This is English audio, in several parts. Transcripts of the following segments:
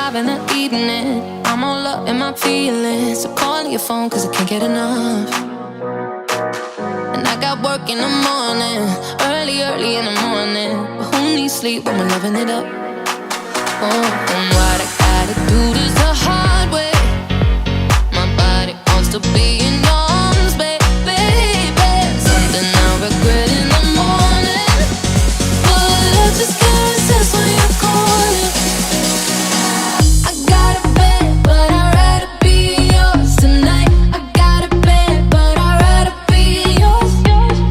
5 in the evening. I'm all up in my feelings. So calling your phone cause I can't get enough. And I got work in the morning, early in the morning. But who needs sleep when we're loving it up? Oh, and what I gotta do this the hard way. My body wants to be in your arms, baby. Something I regret in the morning. But I just can't resist when you're calling. I got a bed, but I'd rather be yours tonight. I got a bed, but I'd rather be yours.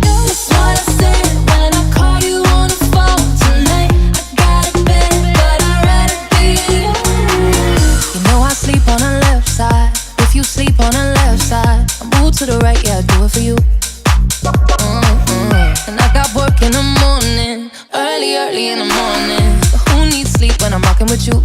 That's what I said when I call you on the phone tonight. I got a bed, but I'd rather be yours. You know I sleep on the left side. If you sleep on the left side, I move to the right, yeah, I do it for you. And I got work in the morning, early in the morning. But who needs sleep when I'm rocking with you?